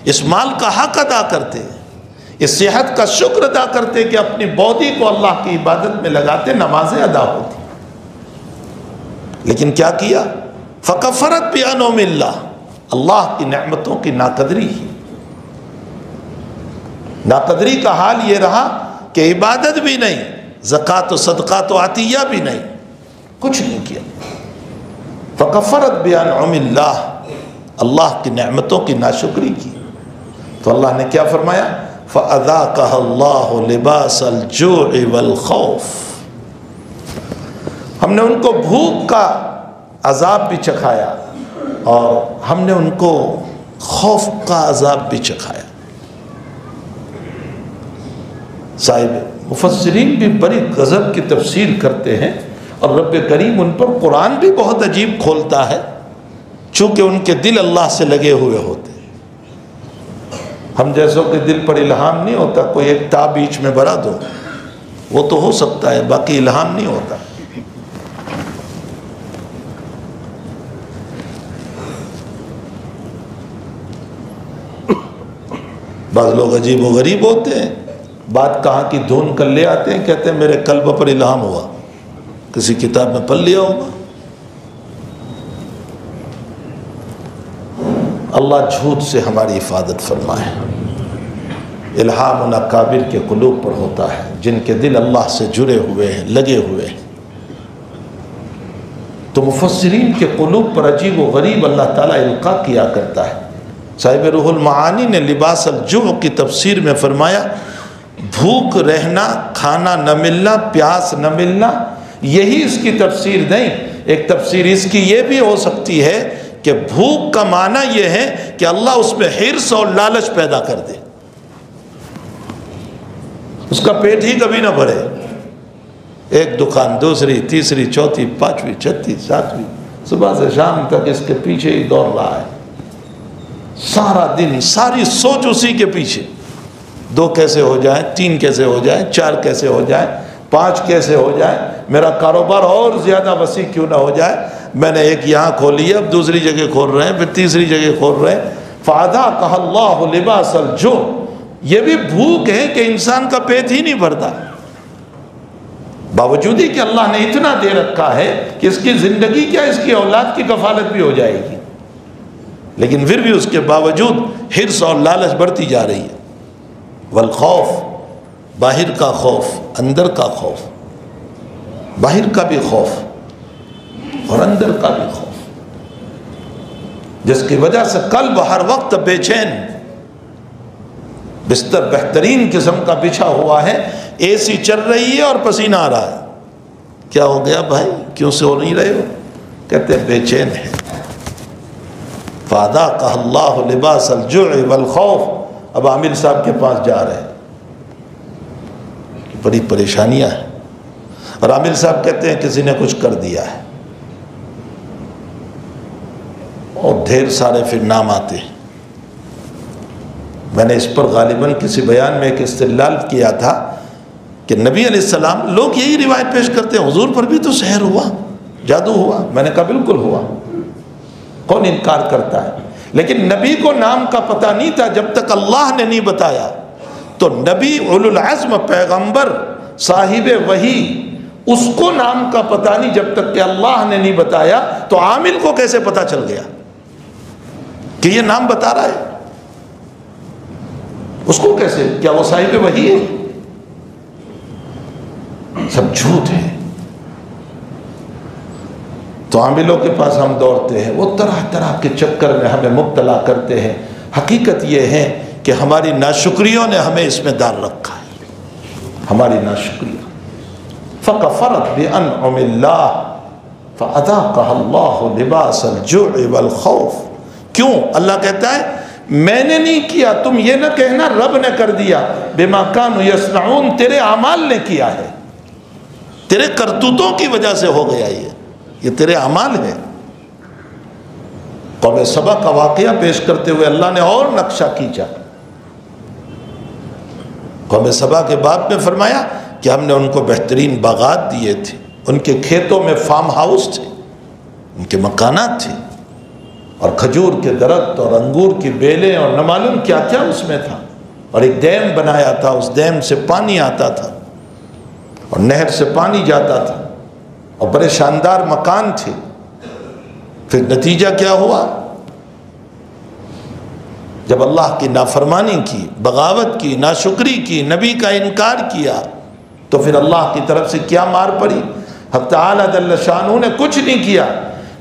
اس مال کا حق ادا کرتے، اس صحت کا شکر ادا کرتے کہ اپنی باڈی کو اللہ کی عبادت میں لگاتے، نمازیں ادا ہوتی۔ لیکن کیا کیا؟ فکفرت بانعم اللہ، اللہ کی نعمتوں کی ناقدری ہی، ناقدری کا حال یہ رہا کہ عبادت بھی نہیں، زکوٰۃ و صدقات و عطیہ بھی نہیں، کچھ نہیں کیا۔ فکفرت بانعم اللہ، اللہ کی نعمتوں کی ناشکری کی، تو اللہ نے کیا فرمایا؟ فَأَذَاقَهَا اللَّهُ لِبَاسَ الْجُوعِ وَالْخَوْفِ، ہم نے ان کو بھوک کا عذاب بھی چکھایا اور ہم نے ان کو خوف کا عذاب بھی چکھایا۔ صاحب مفسرین بھی بڑی غضب کی تفسیر کرتے ہیں، اور رب کریم ان پر قرآن بھی بہت عجیب کھولتا ہے، چونکہ ان کے دل اللہ سے لگے ہوئے ہوتے ہیں۔ ہم جیسوں کے دل پر الہام نہیں ہوتا، کوئی ایک تا بیچ میں بھرا دو، وہ تو ہو سکتا ہے، باقی الہام نہیں ہوتا۔ بعض لوگ عجیب و غریب ہوتے ہیں، بات کہاں کی دھون کر لے آتے ہیں، کہتے ہیں میرے قلب پر الہام ہوا، کسی کتاب میں پڑھ لیا ہوگا۔ اللہ جھوٹ سے ہماری حفاظت فرمائے۔ الہام ان اکابر کے قلوب پر ہوتا ہے جن کے دل اللہ سے جڑے ہوئے ہیں، لگے ہوئے ہیں۔ تو مفسرین کے قلوب پر عجیب و غریب اللہ تعالیٰ القاء کیا کرتا ہے۔ صاحب روح المعانی نے لباس الجوع کی تفسیر میں فرمایا، بھوک رہنا، کھانا نہ ملنا، پیاس نہ ملنا، یہی اس کی تفسیر نہیں۔ ایک تفسیر اس کی یہ بھی ہو سکتی ہے کہ بھوک کا معنی یہ ہے کہ اللہ اس میں حرص اور لالچ پیدا کر دے، اس کا پیٹ ہی کبھی نہ بھرے، ایک دکان، دوسری، تیسری، چوتھی، پانچویں، چھٹی، ساتویں، صبح سے شام تک اس کے پیچھے ہی دوڑ رہا ہے، سارا دن ساری سوچ اسی کے پیچھے، 2 کیسے ہو جائیں، 3 کیسے ہو جائیں، 4 کیسے ہو جائیں، 5 کیسے ہو جائیں، میرا کاروبار اور زیادہ وسیع کیوں نہ ہو جائے، میں نے ایک یہاں کھولی ہے، اب دوسری جگہ کھول رہے ہیں، پھر تیسری جگہ کھول رہے ہیں۔ فَأَذَاقَهَا اللَّهُ لِبَاسَ الْجُوعِ، یہ بھی بھوک ہے کہ انسان کا پیٹ ہی نہیں بھرتا، باوجود ہی کہ اللہ نے اتنا دے رکھا ہے کہ اس کی زندگی کیا، اس کی اولاد کی کفالت بھی ہو جائے گی، لیکن پھر بھی اس کے باوجود حرص اور لالچ بڑھتی جا رہی ہے۔ والخوف، باہر کا خوف، اندر کا خوف، باہر کا بھی خوف اور اندر کا بھی خوف، جس کی وجہ سے قلب ہر وقت بے چین، بستر بہترین قسم کا بچھا ہوا ہے، اے سی چل رہی ہے اور پسینہ آ رہا ہے، کیا ہو گیا بھائی، کیوں سو نہیں رہے ہو؟ کہتے ہیں بے چین ہے۔ فَأَذَاقَهَا اللَّهُ لِبَاسَ الْجُوعِ وَالْخَوْفِ۔ اب عامر صاحب کے پاس جا رہے ہیں، بڑی پریشانیاں ہیں، اور عامر صاحب کہتے ہیں کسی نے کچھ کر دیا ہے، اور ڈھیر سارے پھر نام آتے ہیں۔ میں نے اس پر غالباً کسی بیان میں ایک استدلال کیا تھا کہ نبی علیہ السلام، لوگ یہی روایت پیش کرتے ہیں حضور پر بھی تو سحر ہوا، جادو ہوا، میں نے کہا بالکل ہوا، کون انکار کرتا ہے، لیکن نبی کو نام کا پتہ نہیں تھا جب تک اللہ نے نہیں بتایا، تو نبی اولو العزم پیغمبر صاحب وحی، اس کو نام کا پتہ نہیں جب تک کہ اللہ نے نہیں بتایا، تو عامل کو کیسے پتہ چل گیا کہ یہ نام بتا رہا ہے؟ اس کو کیسے، کیا وہ صاحب وحی ہے؟ سب جھوٹ ہے۔ تو عاملوں کے پاس ہم دوڑتے ہیں، وہ طرح طرح کے چکر میں ہمیں مبتلا کرتے ہیں۔ حقیقت یہ ہے کہ ہماری ناشکریوں نے ہمیں اس میں ڈال رکھا ہے، ہماری ناشکریہ۔ فَكَفَرَتْ بِأَنْعُمِ اللَّهِ فَأَذَاقَهَا اللَّهُ لِبَاسَ الْجُوعِ وَالْخَوْفِ۔ کیوں؟ اللہ کہتا ہے میں نے نہیں کیا، تم یہ نہ کہنا رب نے کر دیا، بِمَا كَانُوا يَصْنَعُونَ، تیرے اعمال نے کیا ہے، تیرے کرتوتوں کی وجہ سے ہو گیا، یہ تیرے اعمال ہے۔ قوم سبا کا واقعہ پیش کرتے ہوئے اللہ نے اور نقشہ کھینچا۔ قوم سبا کے باب میں فرمایا کہ ہم نے ان کو بہترین باغات دیے تھے، ان کے کھیتوں میں فارم ہاؤس تھے، ان کے مکانات تھے، اور کھجور کے درخت اور انگور کی بیلیں اور نہ معلوم کیا کیا اس میں تھا، اور ایک ڈیم بنایا تھا، اس ڈیم سے پانی آتا تھا اور نہر سے پانی جاتا تھا، اور بڑے شاندار مکان تھے۔ پھر نتیجہ کیا ہوا؟ جب اللہ کی نافرمانی کی، بغاوت کی، ناشکری کی، نبی کا انکار کیا، تو پھر اللہ کی طرف سے کیا مار پڑی؟ حق تعالی جل شانہ نے کچھ نہیں کیا،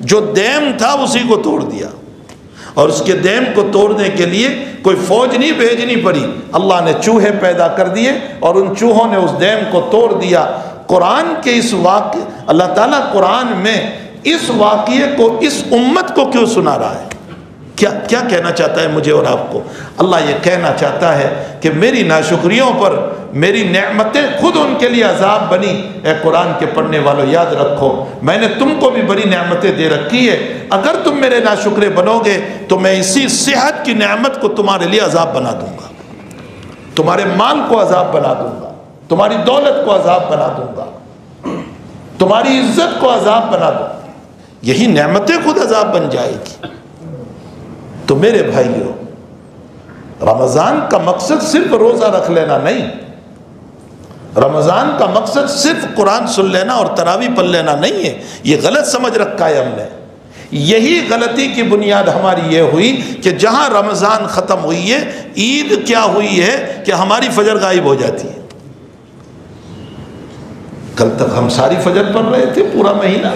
جو ڈیم تھا اسی کو توڑ دیا، اور اس کے ڈیم کو توڑنے کے لیے کوئی فوج نہیں بھیجنی پڑی، اللہ نے چوہے پیدا کر دیے اور ان چوہوں نے اس ڈیم کو توڑ دیا۔ قرآن کے اس واقعے، اللہ تعالیٰ قرآن میں اس واقعے کو اس امت کو کیوں سنا رہا ہے؟ کیا کہنا چاہتا ہے مجھے اور آپ کو؟ اللہ یہ کہنا چاہتا ہے کہ میری ناشکریوں پر میری نعمتیں خود ان کے لیے عذاب بنی۔ اے قرآن کے پڑھنے والوں، یاد رکھو میں نے تم کو بھی بڑی نعمتیں دے رکھی ہے، اگر تم میرے ناشکرے بنو گے تو میں اسی صحت کی نعمت کو تمہارے لیے عذاب بنا دوں گا، تمہارے مال کو عذاب بنا دوں گا، تمہاری دولت کو عذاب بنا دوں گا، تمہاری عزت کو عذاب بنا دوں گا، یہی نعمتیں خود عذاب بن جائے گی۔ تو میرے بھائیوں، رمضان کا مقصد صرف روزہ رکھ لینا نہیں، رمضان کا مقصد صرف قرآن سن لینا اور تراویح پڑھ لینا نہیں ہے، یہ غلط سمجھ رکھا ہے ہم نے۔ یہی غلطی کی بنیاد ہماری یہ ہوئی کہ جہاں رمضان ختم ہوئی ہے، عید کیا ہوئی ہے کہ ہماری فجر غائب ہو جاتی ہے۔ کل تک ہم ساری فجر پڑھ رہے تھے پورا مہینہ،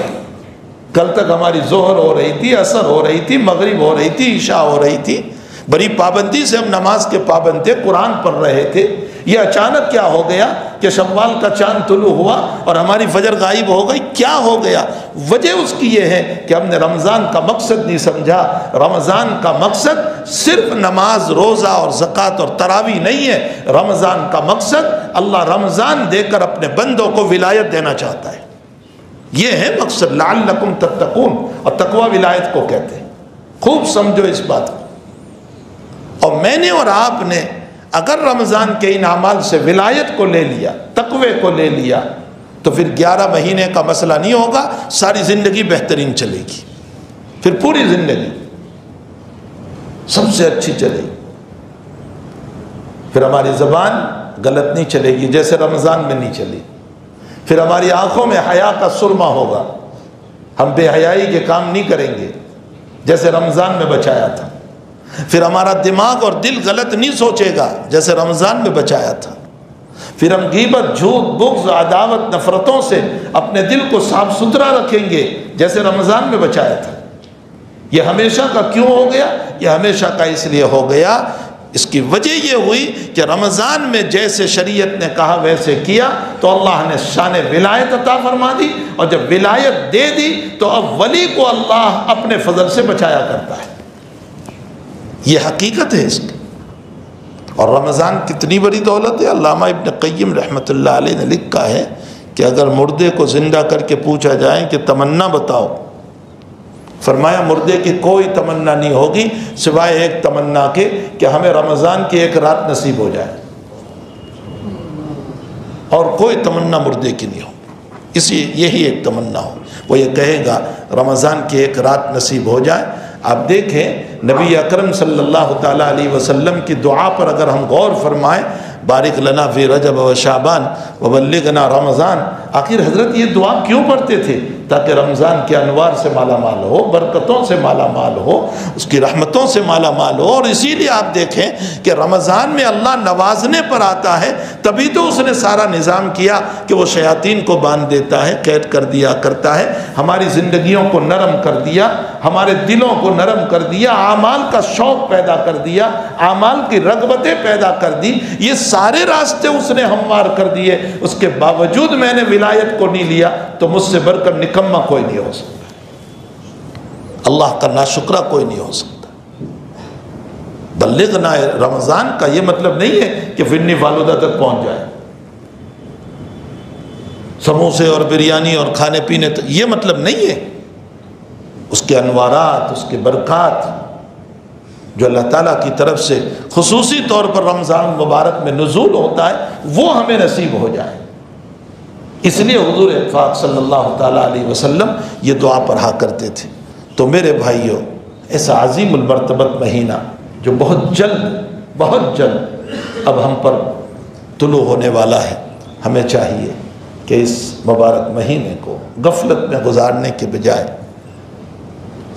کل تک ہماری ظہر ہو رہی تھی، عصر ہو رہی تھی، مغرب ہو رہی تھی، عشاء ہو رہی تھی، بڑی پابندی سے ہم نماز کے پابند تھے، قرآن پڑھ رہے تھے۔ یہ اچانک کیا ہو گیا کہ شوال کا چاند طلوع ہوا اور ہماری فجر غائب ہو گئی؟ کیا ہو گیا؟ وجہ اس کی یہ ہے کہ ہم نے رمضان کا مقصد نہیں سمجھا۔ رمضان کا مقصد صرف نماز، روزہ اور زکوٰۃ اور تراویح نہیں ہے، رمضان کا مقصد اللہ رمضان دے کر اپنے بندوں کو ولایت دینا چاہتا ہے۔ یہ ہے مقصد، لعلکم تتقون، اور تقوی ولایت کو کہتے ہیں۔ خوب سمجھو اس بات کو۔ اور میں نے اور آپ نے اگر رمضان کے ان اعمال سے ولایت کو لے لیا، تقوی کو لے لیا، تو پھر 11 مہینے کا مسئلہ نہیں ہوگا، ساری زندگی بہترین چلے گی، پھر پوری زندگی سب سے اچھی چلے گی۔ پھر ہماری زبان غلط نہیں چلے گی جیسے رمضان میں نہیں چلی، پھر ہماری آنکھوں میں حیا کا سرما ہوگا، ہم بے حیائی کے کام نہیں کریں گے جیسے رمضان میں بچایا تھا، پھر ہمارا دماغ اور دل غلط نہیں سوچے گا جیسے رمضان میں بچایا تھا، پھر ہم غیبت، جھوٹ، بغض، عداوت، نفرتوں سے اپنے دل کو صاف ستھرا رکھیں گے جیسے رمضان میں بچایا تھا۔ یہ ہمیشہ کا کیوں ہو گیا؟ یہ ہمیشہ کا اس لیے ہو گیا، اس کی وجہ یہ ہوئی کہ رمضان میں جیسے شریعت نے کہا ویسے کیا تو اللہ نے شان ولایت عطا فرما دی، اور جب ولایت دے دی تو اب ولی کو اللہ اپنے فضل سے بچایا کرتا ہے۔ یہ حقیقت ہے اس کی۔ اور رمضان کتنی بڑی دولت ہے۔ علامہ ابن قیم رحمۃ اللہ علیہ نے لکھا ہے کہ اگر مردے کو زندہ کر کے پوچھا جائے کہ تمنا بتاؤ، فرمایا مردے کی کوئی تمنا نہیں ہوگی سوائے ایک تمنا کے کہ ہمیں رمضان کی ایک رات نصیب ہو جائے، اور کوئی تمنا مردے کی نہیں ہو، یہی ایک تمنا ہو، وہ یہ کہے گا رمضان کی ایک رات نصیب ہو جائے۔ آپ دیکھیں نبی اکرم صلی اللہ تعالیٰ علیہ وسلم کی دعا پر اگر ہم غور فرمائیں، بارک لنا فی رجب و شعبان وبلغنا رمضان، آخر حضرت یہ دعا کیوں پڑھتے تھے؟ تاکہ رمضان کے انوار سے مالا مال ہو، برکتوں سے مالا مال ہو، اس کی رحمتوں سے مالا مال ہو۔ اور اسی لیے آپ دیکھیں کہ رمضان میں اللہ نوازنے پر آتا ہے، تبھی تو اس نے سارا نظام کیا کہ وہ شیاطین کو باندھ دیتا ہے، قید کر دیا کرتا ہے، ہماری زندگیوں کو نرم کر دیا، ہمارے دلوں کو نرم کر دیا، اعمال کا شوق پیدا کر دیا، اعمال کی رغبتیں پیدا کر دی، یہ سارے راستے اس نے ہموار کر دیے۔ اس کے باوجود میں نے ولایت کو نہیں لیا تو مجھ سے بڑھ کر نکمہ کوئی نہیں ہو سکتا، اللہ کا ناشکرہ کوئی نہیں ہو سکتا۔ بلغنا رمضان کا یہ مطلب نہیں ہے کہ فنی فالودہ تک پہنچ جائے، سموسے اور بریانی اور کھانے پینے تک، یہ مطلب نہیں ہے۔ اس کے انوارات، اس کے برکات جو اللہ تعالیٰ کی طرف سے خصوصی طور پر رمضان مبارک میں نزول ہوتا ہے وہ ہمیں نصیب ہو جائے۔ اس لیے حضور پاک صلی اللہ تعالیٰ علیہ وسلم یہ دعا پڑھا کرتے تھے۔ تو میرے بھائیوں، ایسا عظیم المرتبت مہینہ جو بہت جلد اب ہم پر طلوع ہونے والا ہے، ہمیں چاہیے کہ اس مبارک مہینے کو غفلت میں گزارنے کے بجائے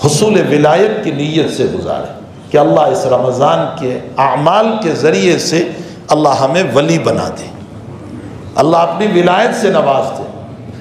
حصول ولایت کی نیت سے گزارے کہ اللہ اس رمضان کے اعمال کے ذریعے سے اللہ ہمیں ولی بنا دے، اللہ اپنی ولایت سے نواز دے،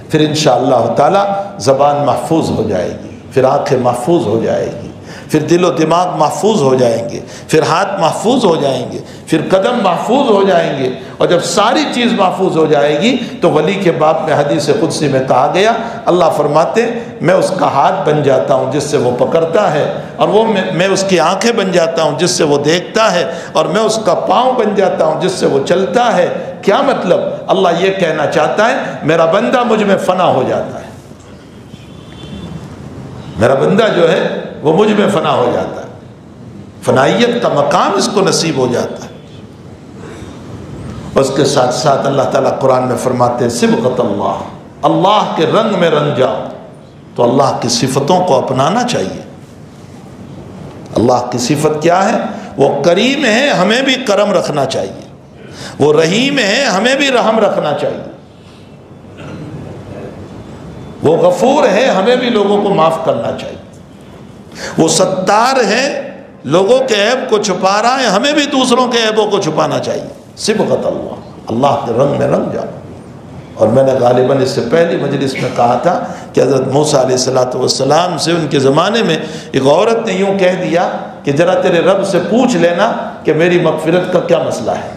پھر انشاءاللہ تعالی زبان محفوظ ہو جائے گی، پھر آنکھیں محفوظ ہو جائے گی، پھر دل و دماغ محفوظ ہو جائیں گے، پھر ہاتھ محفوظ ہو جائیں گے، پھر قدم محفوظ ہو جائیں گے، اور جب ساری چیز محفوظ ہو جائے گی تو ولی کے باب میں حدیث قدسی میں کہا گیا، اللہ فرماتے میں اس کا ہاتھ بن جاتا ہوں جس سے وہ پکڑتا ہے، اور وہ میں اس کی آنکھیں بن جاتا ہوں جس سے وہ دیکھتا ہے، اور میں اس کا پاؤں بن جاتا ہوں جس سے وہ چلتا ہے۔ کیا مطلب؟ اللہ یہ کہنا چاہتا ہے میرا بندہ مجھ میں فنا ہو جاتا ہے، میرا بندہ جو ہے وہ مجھ میں فنا ہو جاتا ہے، فنائیت کا مقام اس کو نصیب ہو جاتا ہے۔ اس کے ساتھ ساتھ اللہ تعالیٰ قرآن میں فرماتے ہیں صبغۃ اللہ، اللہ کے رنگ میں رنگ جاؤ، تو اللہ کی صفتوں کو اپنانا چاہیے۔ اللہ کی صفت کیا ہے؟ وہ کریم ہے، ہمیں بھی کرم رکھنا چاہیے، وہ رحیم ہے، ہمیں بھی رحم رکھنا چاہیے، وہ غفور ہے، ہمیں بھی لوگوں کو معاف کرنا چاہیے، وہ ستار ہے، لوگوں کے عیب کو چھپا رہا ہے، ہمیں بھی دوسروں کے عیبوں کو چھپانا چاہیے۔ صبغۃ اللہ، اللہ کے رنگ میں رنگ جاؤ۔ اور میں نے غالباً اس سے پہلی مجلس میں کہا تھا کہ حضرت موسیٰ علیہ السلام سے ان کے زمانے میں ایک عورت نے یوں کہہ دیا کہ ذرا تیرے رب سے پوچھ لینا کہ میری مغفرت کا کیا مسئلہ ہے۔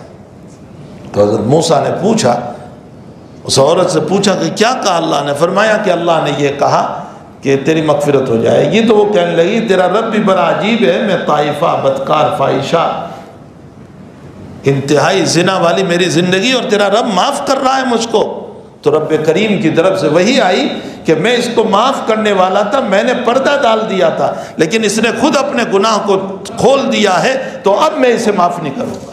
تو حضرت موسیٰ نے پوچھا، اس عورت سے پوچھا کہ کیا کہا اللہ نے؟ فرمایا کہ اللہ نے یہ کہا کہ تیری مغفرت ہو جائے گی۔ تو وہ کہنے لگی تیرا رب بھی بڑا عجیب ہے، میں طائفہ، بدکار، فاحشہ، انتہائی زنا والی میری زندگی اور تیرا رب معاف کر رہا ہے مجھ کو. تو رب کریم کی طرف سے وہی آئی کہ میں اس کو معاف کرنے والا تھا, میں نے پردہ ڈال دیا تھا, لیکن اس نے خود اپنے گناہ کو کھول دیا ہے, تو اب میں اسے معاف نہیں کروں گا.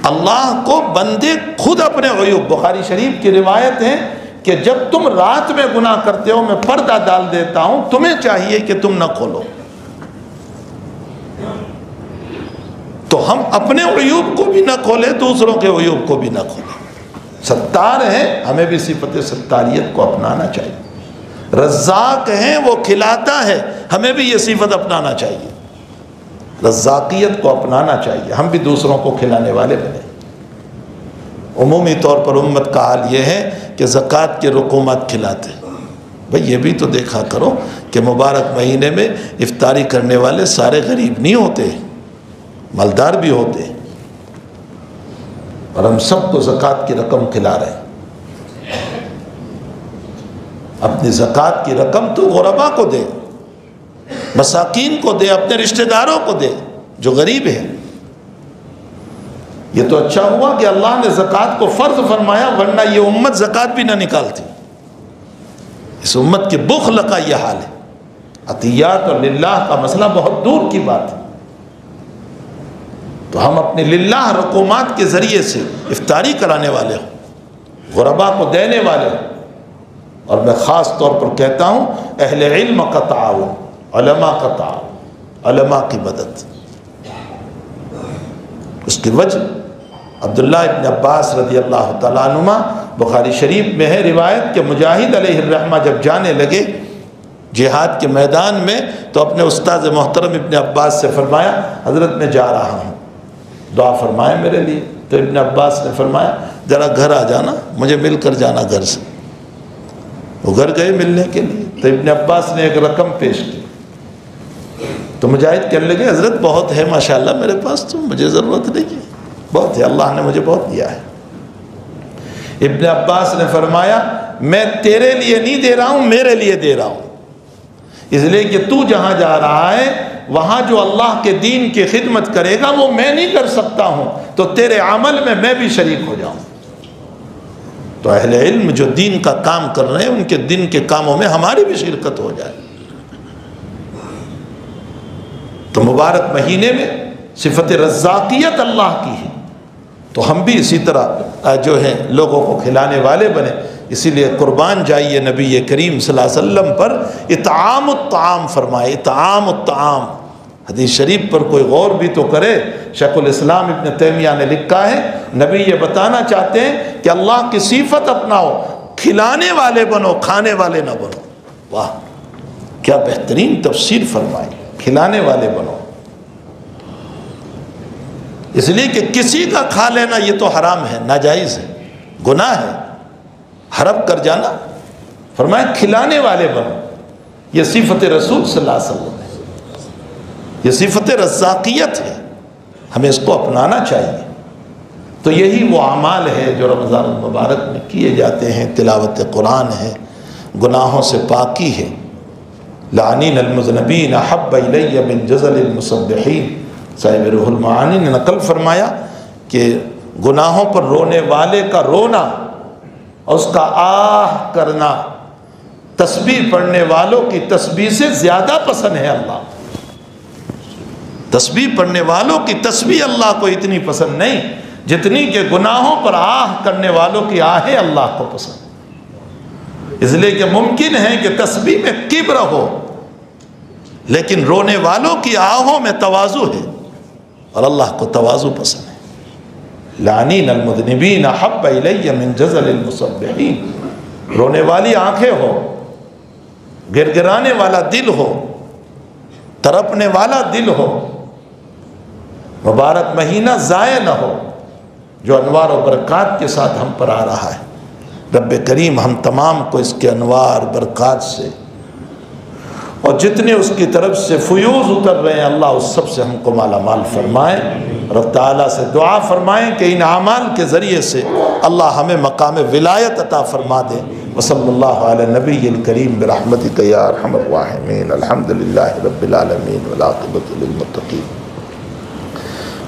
اللہ کو بندے خود اپنے عیوب, بخاری شریف کی روایت ہے کہ جب تم رات میں گناہ کرتے ہو میں پردہ ڈال دیتا ہوں, تمہیں چاہیے کہ تم نہ کھولو. تو ہم اپنے عیوب کو بھی نہ کھولیں, دوسروں کے عیوب کو بھی نہ کھولیں. ستار ہیں, ہمیں بھی صفت ستاریت کو اپنانا چاہیے. رزاق ہیں, وہ کھلاتا ہے, ہمیں بھی یہ صفت اپنانا چاہیے. رزاقیت کو اپنانا چاہیے, ہم بھی دوسروں کو کھلانے والے بنیں. عمومی طور پر امت کا حال یہ ہے کہ زکوٰۃ کے رقومات کھلاتے ہیں. بھئی یہ بھی تو دیکھا کرو کہ مبارک مہینے میں افطاری کرنے والے سارے غریب نہیں ہوتے, مالدار بھی ہوتے ہیں, اور ہم سب کو زکوٰۃ کی رقم کھلا رہے ہیں. اپنی زکوٰۃ کی رقم تو غربا کو دے, مساکین کو دے, اپنے رشتہ داروں کو دے جو غریب ہیں. یہ تو اچھا ہوا کہ اللہ نے زکوٰۃ کو فرض فرمایا, ورنہ یہ امت زکوٰۃ بھی نہ نکالتی. اس امت کے بخل کا یہ حال ہے. عطیات اور للہ کا مسئلہ بہت دور کی بات ہے. تو ہم اپنے للہ رقومات کے ذریعے سے افطاری کرانے والے ہوں, غربا کو دینے والے ہوں. اور میں خاص طور پر کہتا ہوں اہل علم کا تعاون, علماء کا تعاون, علماء کی مدد. اس کی وجہ عبداللہ ابن عباس رضی اللہ تعالیٰ عنہما, بخاری شریف میں ہے روایت کہ مجاہد علیہ الرحمہ جب جانے لگے جہاد کے میدان میں, تو اپنے استاد محترم ابن عباس سے فرمایا حضرت میں جا رہا ہوں, دعا فرمائیں میرے لیے. تو ابن عباس نے فرمایا ذرا گھر آ جانا, مجھے مل کر جانا گھر سے. وہ گھر گئے ملنے کے لیے, تو ابن عباس نے ایک رقم پیش کی. تو مجاہد کہنے لگے حضرت بہت ہے ماشاءاللہ میرے پاس, تو مجھے ضرورت نہیں ہے, بہت ہے, اللہ نے مجھے بہت دیا ہے. ابن عباس نے فرمایا میں تیرے لیے نہیں دے رہا ہوں, میرے لیے دے رہا ہوں. اس لیے کہ تو جہاں جا رہا ہے وہاں جو اللہ کے دین کی خدمت کرے گا وہ میں نہیں کر سکتا ہوں, تو تیرے عمل میں بھی شریک ہو جاؤں. تو اہل علم جو دین کا کام کر رہے ہیں ان کے دین کے کاموں میں ہماری بھی شرکت ہو جائے. تو مبارک مہینے میں صفت رزاقیت اللہ کی ہے, تو ہم بھی اسی طرح جو ہے لوگوں کو کھلانے والے بنے. اسی لیے قربان جائیے نبی کریم صلی اللہ علیہ وسلم پر اطعام الطعام فرمائے, اطعام الطعام. حدیث شریف پر کوئی غور بھی تو کرے. شیخ الاسلام ابن تیمیہ نے لکھا ہے نبی یہ بتانا چاہتے ہیں کہ اللہ کی صفت اپناؤ, کھلانے والے بنو, کھانے والے نہ بنو. واہ کیا بہترین تفسیر فرمائی, کھلانے والے بنو. اس لیے کہ کسی کا کھا لینا یہ تو حرام ہے, ناجائز ہے, گناہ ہے, حرم کر جانا. فرمایا کھلانے والے بنو. یہ صفت رسول صلی اللہ علیہ وسلم ہے, یہ صفت رزاقیت ہے, ہمیں اس کو اپنانا چاہیے. تو یہی وہ اعمال ہے جو رمضان المبارک میں کیے جاتے ہیں. تلاوت قرآن ہے, گناہوں سے پاکی ہے. لعنین المذنبین احب الی من جزل المسبحین. صاحب روح المعانی نے نقل فرمایا کہ گناہوں پر رونے والے کا رونا اور اس کا آہ کرنا تسبیح پڑھنے والوں کی تسبیح سے زیادہ پسند ہے اللہ. تسبیح پڑھنے والوں کی تسبیح اللہ کو اتنی پسند نہیں جتنی کہ گناہوں پر آہ کرنے والوں کی آہیں اللہ کو پسند. اس لیے کہ ممکن ہے کہ تسبیح میں کبر ہو لیکن رونے والوں کی آہوں میں تواضع ہے, اور اللہ کو تواضع پسند ہے. لعنین المذنبین احب الی من جزل المسبحین. رونے والی آنکھیں ہو, گرگرانے والا دل ہو, تڑپنے والا دل ہو, مبارک مہینہ ضائع نہ ہو جو انوار و برکات کے ساتھ ہم پر آ رہا ہے. رب کریم ہم تمام کو اس کے انوار برکات سے اور جتنے اس کی طرف سے فیوز اتر رہے ہیں اللہ اس سب سے ہم کو مالا مال فرمائے. رب تعالیٰ سے دعا فرمائیں کہ ان اعمال کے ذریعے سے اللہ ہمیں مقام ولایت عطا فرما دے. وصلی اللہ علی نبی الکریم برحمتک یا ارحم الراحمین. الحمدللہ رب العالمین والعاقبۃ للمتقین.